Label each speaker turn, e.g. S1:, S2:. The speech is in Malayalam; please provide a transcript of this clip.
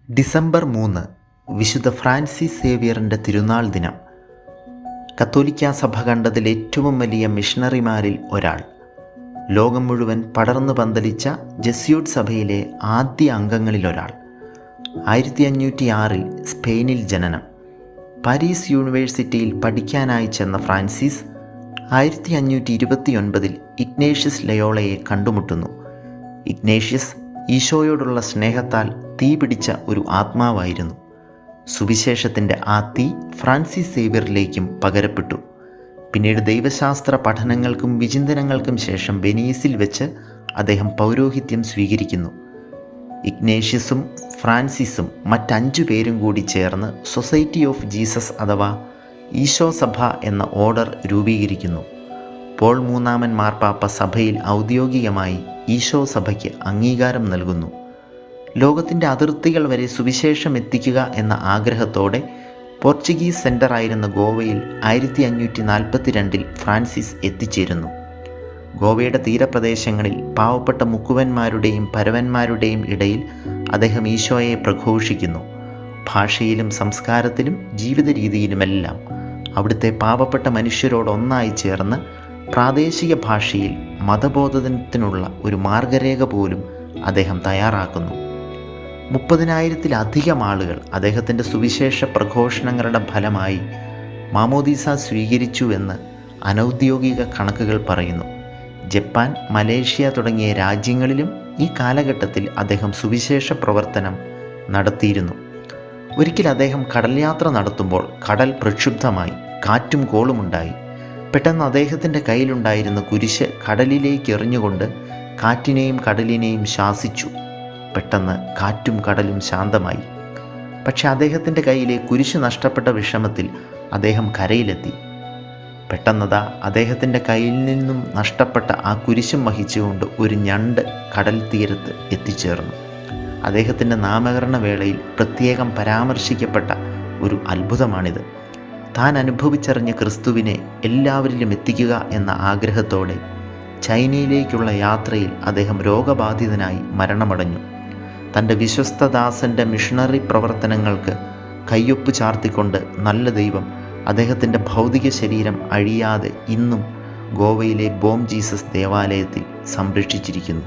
S1: ഡിസംബർ 3 വിശുദ്ധ ഫ്രാൻസിസ് സേവ്യറിൻ്റെ തിരുനാൾ ദിനം. കത്തോലിക്കാ സഭ കണ്ടതിൽ ഏറ്റവും വലിയ മിഷണറിമാരിൽ ഒരാൾ, ലോകം മുഴുവൻ പടർന്നു പന്തലിച്ച ജെസ്യൂട്ട് സഭയിലെ ആദ്യ അംഗങ്ങളിലൊരാൾ. 1506 സ്പെയിനിൽ ജനനം. പാരീസ് യൂണിവേഴ്സിറ്റിയിൽ പഠിക്കാനായി ചെന്ന ഫ്രാൻസിസ് 1529 ഇഗ്നേഷ്യസ് ലയോളയെ കണ്ടുമുട്ടുന്നു. ഇഗ്നേഷ്യസ് ഈശോയോടുള്ള സ്നേഹത്താൽ തീ പിടിച്ച ഒരു ആത്മാവായിരുന്നു. സുവിശേഷത്തിൻ്റെ ആ തീ ഫ്രാൻസിസ് സേവ്യറിലേക്കും പകരപ്പെട്ടു. പിന്നീട് ദൈവശാസ്ത്ര പഠനങ്ങൾക്കും വിചിന്തനങ്ങൾക്കും ശേഷം വെനീസിൽ വെച്ച് അദ്ദേഹം പൗരോഹിത്യം സ്വീകരിക്കുന്നു. ഇഗ്നേഷ്യസും ഫ്രാൻസിസും മറ്റ് പേരും കൂടി ചേർന്ന് സൊസൈറ്റി ഓഫ് ജീസസ് അഥവാ ഈശോ സഭ എന്ന ഓർഡർ രൂപീകരിക്കുന്നു. പോൾ മൂന്നാമൻ മാർപ്പാപ്പ സഭയിൽ ഔദ്യോഗികമായി ഈശോ സഭയ്ക്ക് അംഗീകാരം നൽകുന്നു. ലോകത്തിൻ്റെ അതിർത്തികൾ വരെ സുവിശേഷം എത്തിക്കുക എന്ന ആഗ്രഹത്തോടെ പോർച്ചുഗീസ് സെൻ്ററായിരുന്ന ഗോവയിൽ 1542 ഫ്രാൻസിസ് എത്തിച്ചേരുന്നു. ഗോവയുടെ തീരപ്രദേശങ്ങളിൽ പാവപ്പെട്ട മുക്കുവന്മാരുടെയും പരവന്മാരുടെയും ഇടയിൽ അദ്ദേഹം ഈശോയെ പ്രഘോഷിക്കുന്നു. ഭാഷയിലും സംസ്കാരത്തിലും ജീവിത രീതിയിലുമെല്ലാം അവിടുത്തെ പാവപ്പെട്ട മനുഷ്യരോടൊന്നായി ചേർന്ന് പ്രാദേശിക ഭാഷയിൽ മതബോധനത്തിനുള്ള ഒരു മാർഗരേഖ പോലും അദ്ദേഹം തയ്യാറാക്കുന്നു. 30,000-ലധികം ആളുകൾ അദ്ദേഹത്തിൻ്റെ സുവിശേഷ പ്രഘോഷണങ്ങളുടെ ഫലമായി മാമോദീസ സ്വീകരിച്ചുവെന്ന് അനൗദ്യോഗിക കണക്കുകൾ പറയുന്നു. ജപ്പാൻ, മലേഷ്യ തുടങ്ങിയ രാജ്യങ്ങളിലും ഈ കാലഘട്ടത്തിൽ അദ്ദേഹം സുവിശേഷ പ്രവർത്തനം നടത്തിയിരുന്നു. ഒരിക്കൽ അദ്ദേഹം കടൽ യാത്ര നടത്തുമ്പോൾ കടൽ പ്രക്ഷുബ്ധമായി, കാറ്റും കോളുമുണ്ടായി. പെട്ടെന്ന് അദ്ദേഹത്തിൻ്റെ കയ്യിലുണ്ടായിരുന്ന കുരിശ് കടലിലേക്ക് എറിഞ്ഞുകൊണ്ട് കാറ്റിനെയും കടലിനെയും ശാസിച്ചു. പെട്ടെന്ന് കാറ്റും കടലും ശാന്തമായി. പക്ഷെ അദ്ദേഹത്തിൻ്റെ കയ്യിലെ കുരിശ് നഷ്ടപ്പെട്ട വിഷമത്തിൽ അദ്ദേഹം കരയിലെത്തി. പെട്ടെന്നതാ അദ്ദേഹത്തിൻ്റെ കയ്യിൽ നിന്നും നഷ്ടപ്പെട്ട ആ കുരിശും വഹിച്ചുകൊണ്ട് ഒരു ഞണ്ട് കടൽ തീരത്ത് എത്തിച്ചേർന്നു. അദ്ദേഹത്തിൻ്റെ നാമകരണ വേളയിൽ പ്രത്യേകം പരാമർശിക്കപ്പെട്ട ഒരു അത്ഭുതമാണിത്. താൻ അനുഭവിച്ചറിഞ്ഞ ക്രിസ്തുവിനെ എല്ലാവരിലും എത്തിക്കുക എന്ന ആഗ്രഹത്തോടെ ചൈനയിലേക്കുള്ള യാത്രയിൽ അദ്ദേഹം രോഗബാധിതനായി മരണമടഞ്ഞു. തൻ്റെ വിശ്വസ്തദാസൻ്റെ മിഷണറി പ്രവർത്തനങ്ങൾക്ക് കയ്യൊപ്പ് ചാർത്തിക്കൊണ്ട് നല്ല ദൈവം അദ്ദേഹത്തിൻ്റെ ഭൗതിക ശരീരം അഴിയാതെ ഇന്നും ഗോവയിലെ ബോം ജീസസ് ദേവാലയത്തിൽ സംരക്ഷിച്ചിരിക്കുന്നു.